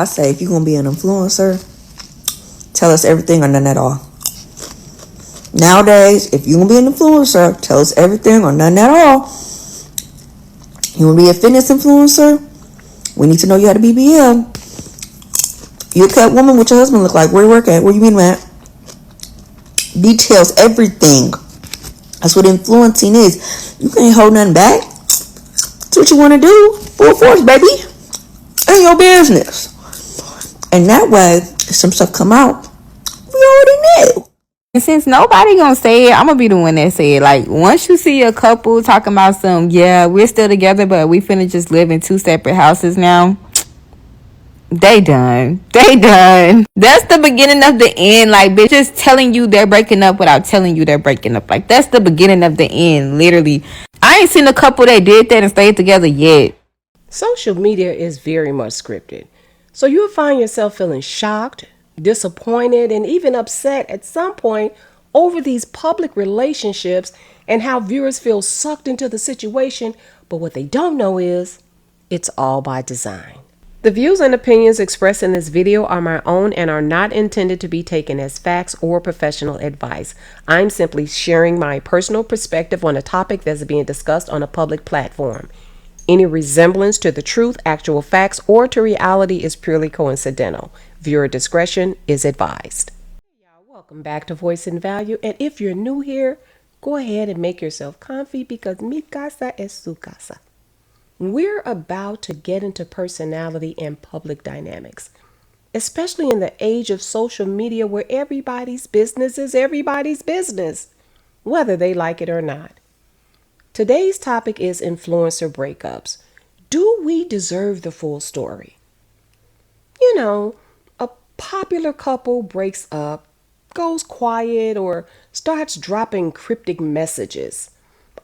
I say if you're going to be an influencer, tell us everything or none at all. Nowadays, if you're going to be an influencer, tell us everything or none at all. You want to be a fitness influencer? We need to know you had a BBL. You a cut woman, what your husband look like? Where you work at? Where you been at? Details everything. That's what influencing is. You can't hold nothing back. That's what you want to do. Full force, baby. Ain't your business. And that way, if some stuff come out, we already knew. And since nobody gonna say it, I'm gonna be the one that say it. Like, once you see a couple talking about we're still together, but we finna just live in 2 separate houses now. They done. That's the beginning of the end. Like, bitch, just telling you they're breaking up without telling you they're breaking up. Like, that's the beginning of the end, literally. I ain't seen a couple that did that and stayed together yet. Social media is very much scripted. So you'll find yourself feeling shocked, disappointed, and even upset at some point over these public relationships and how viewers feel sucked into the situation. But what they don't know is it's all by design. The views and opinions expressed in this video are my own and are not intended to be taken as facts or professional advice. I'm simply sharing my personal perspective on a topic that's being discussed on a public platform. Any resemblance to the truth, actual facts, or to reality is purely coincidental. Viewer discretion is advised. Y'all, welcome back to Voice and Value. And if you're new here, go ahead and make yourself comfy because mi casa es su casa. We're about to get into personality and public dynamics, especially in the age of social media where everybody's business is everybody's business, whether they like it or not. Today's topic is influencer breakups. Do we deserve the full story? You know, a popular couple breaks up, goes quiet, or starts dropping cryptic messages.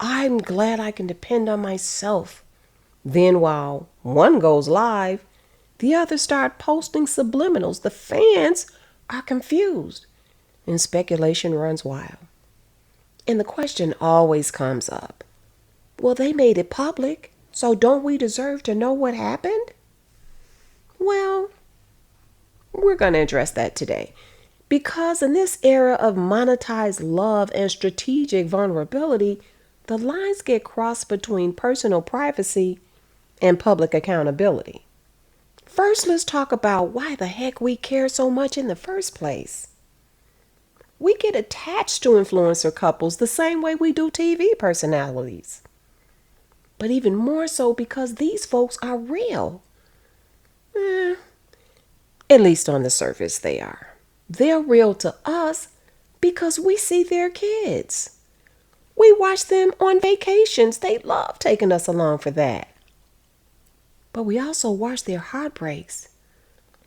I'm glad I can depend on myself. Then while one goes live, the other start posting subliminals. The fans are confused and speculation runs wild. And the question always comes up. Well, they made it public, so don't we deserve to know what happened? Well, we're going to address that today. Because in this era of monetized love and strategic vulnerability, the lines get crossed between personal privacy and public accountability. First, let's talk about why the heck we care so much in the first place. We get attached to influencer couples the same way we do TV personalities. But even more so because these folks are real. At least on the surface they are. They're real to us because we see their kids. We watch them on vacations. They love taking us along for that. But we also watch their heartbreaks,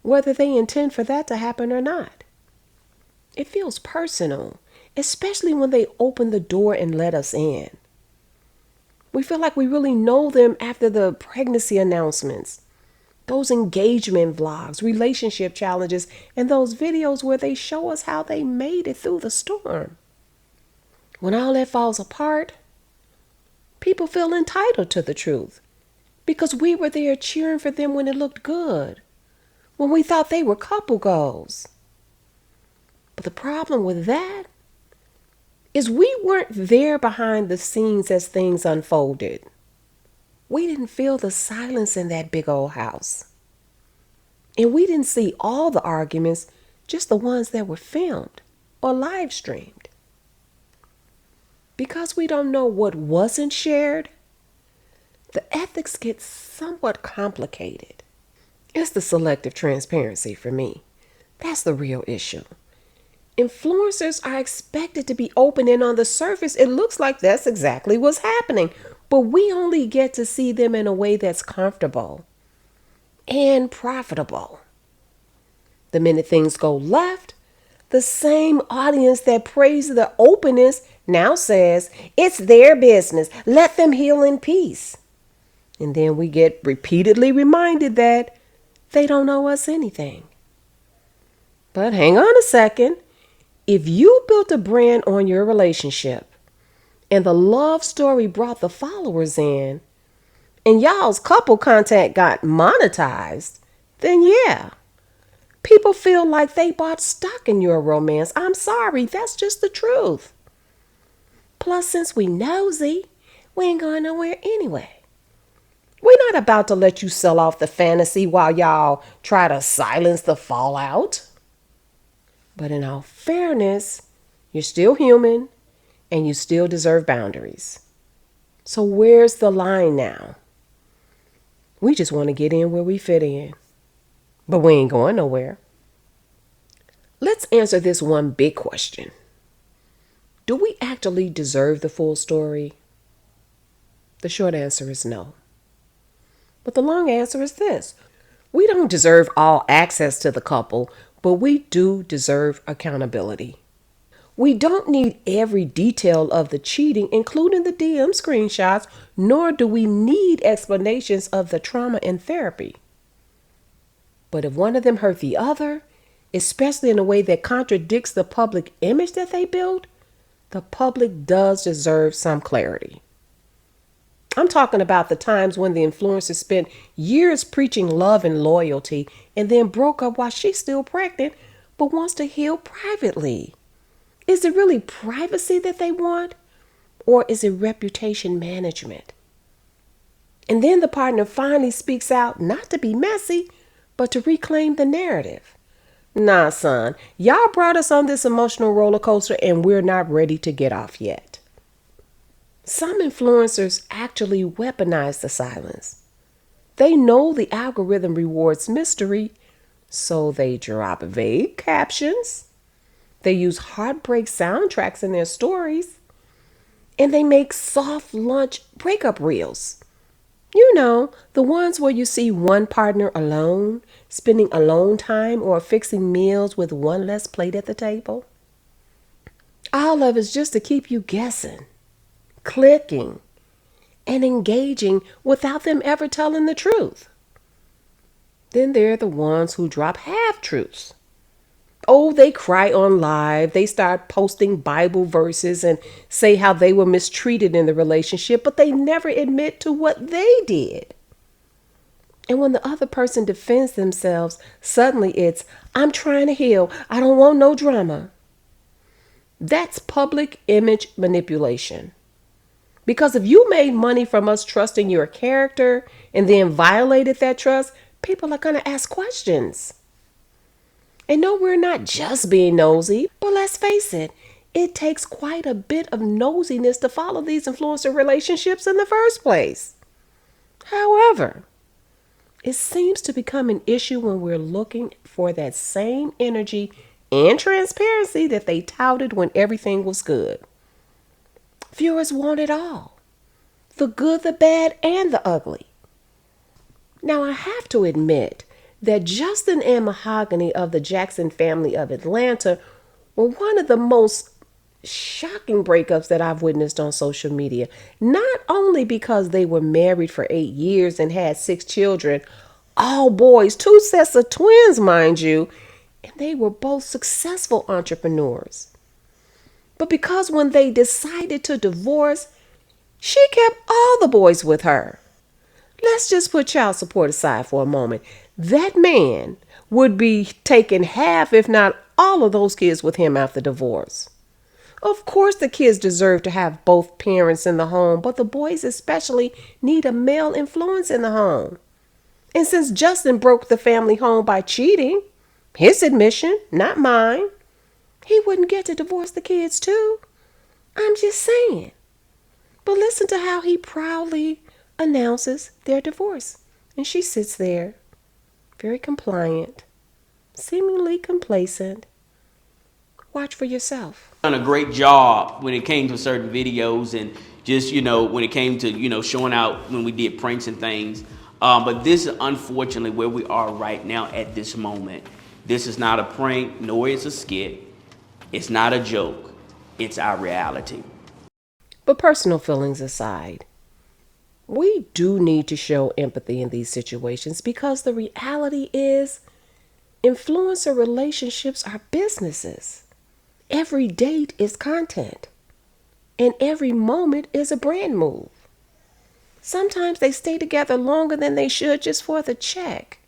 whether they intend for that to happen or not. It feels personal, especially when they open the door and let us in. We feel like we really know them after the pregnancy announcements, those engagement vlogs, relationship challenges, and those videos where they show us how they made it through the storm. When all that falls apart, people feel entitled to the truth. Because we were there cheering for them when it looked good, when we thought they were couple goals. But the problem with that is we weren't there behind the scenes as things unfolded. We didn't feel the silence in that big old house. And we didn't see all the arguments, just the ones that were filmed or live streamed. Because we don't know what wasn't shared, the ethics get somewhat complicated. It's the selective transparency for me. That's the real issue. Influencers are expected to be open, and on the surface, it looks like that's exactly what's happening. But we only get to see them in a way that's comfortable and profitable. The minute things go left, the same audience that praised the openness now says, it's their business. Let them heal in peace. And then we get repeatedly reminded that they don't owe us anything. But hang on a second. If you built a brand on your relationship and the love story brought the followers in and y'all's couple contact got monetized, then yeah, People feel like they bought stock in your romance. I'm sorry, that's just the truth. Plus, since we nosy, we ain't going nowhere anyway. We're not about to let you sell off the fantasy while y'all try to silence the fallout. But in all fairness, you're still human and you still deserve boundaries. So where's the line now? We just want to get in where we fit in. But we ain't going nowhere. Let's answer this one big question. Do we actually deserve the full story? The short answer is no. But the long answer is this. We don't deserve all access to the couple, but we do deserve accountability. We don't need every detail of the cheating, including the DM screenshots, nor do we need explanations of the trauma in therapy. But if one of them hurt the other, especially in a way that contradicts the public image that they build, the public does deserve some clarity. I'm talking about the times when the influencer spent years preaching love and loyalty and then broke up while she's still pregnant but wants to heal privately. Is it really privacy that they want, or is it reputation management? And then the partner finally speaks out, not to be messy, but to reclaim the narrative. Nah, son, y'all brought us on this emotional roller coaster and we're not ready to get off yet. Some influencers actually weaponize the silence. They know the algorithm rewards mystery, so they drop vague captions. They use heartbreak soundtracks in their stories. And they make soft lunch breakup reels. You know, the ones where you see one partner alone, spending alone time or fixing meals with one less plate at the table. All of it's just to keep you guessing, clicking, and engaging without them ever telling the truth. Then there are the ones who drop half-truths. Oh, they cry on live. They start posting Bible verses and say how they were mistreated in the relationship, but they never admit to what they did. And when the other person defends themselves, suddenly it's, I'm trying to heal. I don't want no drama. That's public image manipulation. Because if you made money from us trusting your character and then violated that trust, people are going to ask questions. And no, we're not just being nosy, but let's face it, it takes quite a bit of nosiness to follow these influencer relationships in the first place. However, it seems to become an issue when we're looking for that same energy and transparency that they touted when everything was good. Viewers want it all. The good, the bad, and the ugly. Now, I have to admit that Justin and Mahogany of the Jackson family of Atlanta were one of the most shocking breakups that I've witnessed on social media. Not only because they were married for 8 years and had 6 children, all boys, 2 sets of twins, mind you, and they were both successful entrepreneurs. But because when they decided to divorce, she kept all the boys with her. Let's just put child support aside for a moment. That man would be taking half, if not all of those kids with him after divorce. Of course, the kids deserve to have both parents in the home, but the boys especially need a male influence in the home. And since Justin broke the family home by cheating, his admission, not mine, he wouldn't get to divorce the kids too. I'm just saying. But listen to how he proudly announces their divorce. And she sits there, very compliant, seemingly complacent. Watch for yourself. Done a great job when it came to certain videos and just, when it came to, showing out when we did pranks and things. But this is unfortunately where we are right now at this moment. This is not a prank, nor is a skit. It's not a joke. It's our reality. But personal feelings aside, we do need to show empathy in these situations because the reality is influencer relationships are businesses. Every date is content, and every moment is a brand move. Sometimes they stay together longer than they should just for the check.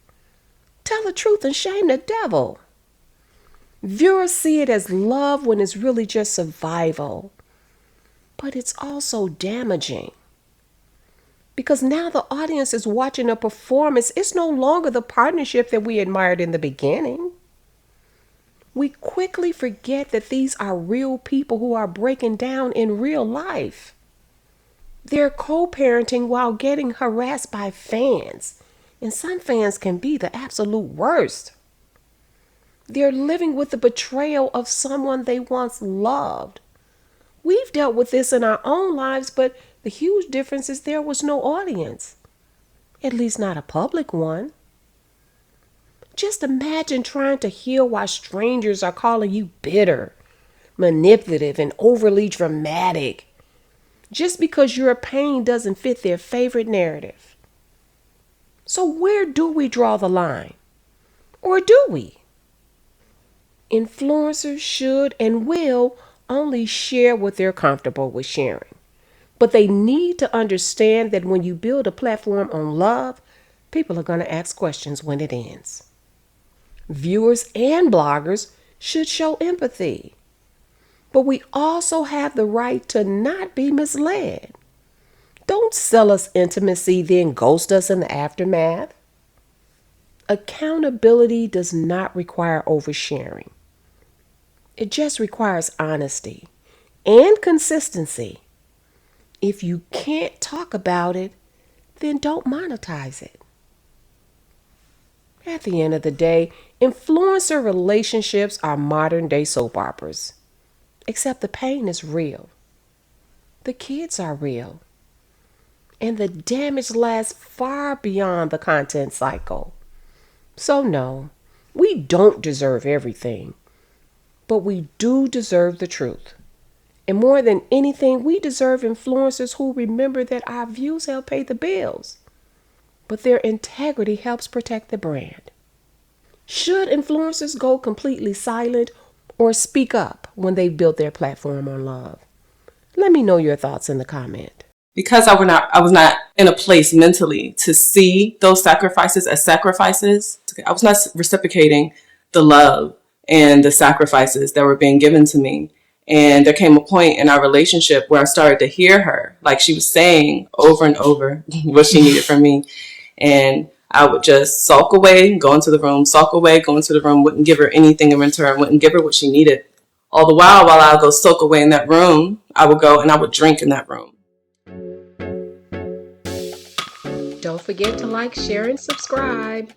Tell the truth and shame the devil. Viewers see it as love when it's really just survival. But it's also damaging. Because now the audience is watching a performance. It's no longer the partnership that we admired in the beginning. We quickly forget that these are real people who are breaking down in real life. They're co-parenting while getting harassed by fans. And some fans can be the absolute worst. They're living with the betrayal of someone they once loved. We've dealt with this in our own lives, but the huge difference is there was no audience. At least not a public one. Just imagine trying to heal while strangers are calling you bitter, manipulative, and overly dramatic, just because your pain doesn't fit their favorite narrative. So where do we draw the line? Or do we? Influencers should and will only share what they're comfortable with sharing. But they need to understand that when you build a platform on love, people are going to ask questions when it ends. Viewers and bloggers should show empathy. But we also have the right to not be misled. Don't sell us intimacy, then ghost us in the aftermath. Accountability does not require oversharing. It just requires honesty and consistency. If you can't talk about it, then don't monetize it. At the end of the day, influencer relationships are modern day soap operas. Except the pain is real. The kids are real. And the damage lasts far beyond the content cycle. So no, we don't deserve everything. But we do deserve the truth. And more than anything, we deserve influencers who remember that our views help pay the bills, but their integrity helps protect the brand. Should influencers go completely silent or speak up when they built their platform on love? Let me know your thoughts in the comment. Because I was not in a place mentally to see those sacrifices as sacrifices. I was not reciprocating the love and the sacrifices that were being given to me. And there came a point in our relationship where I started to hear her, like she was saying over and over what she needed from me. And I would just sulk away, go into the room, sulk away, go into the room, wouldn't give her anything in return, wouldn't give her what she needed. All the while I would go sulk away in that room, I would go and I would drink in that room. Don't forget to like, share, and subscribe.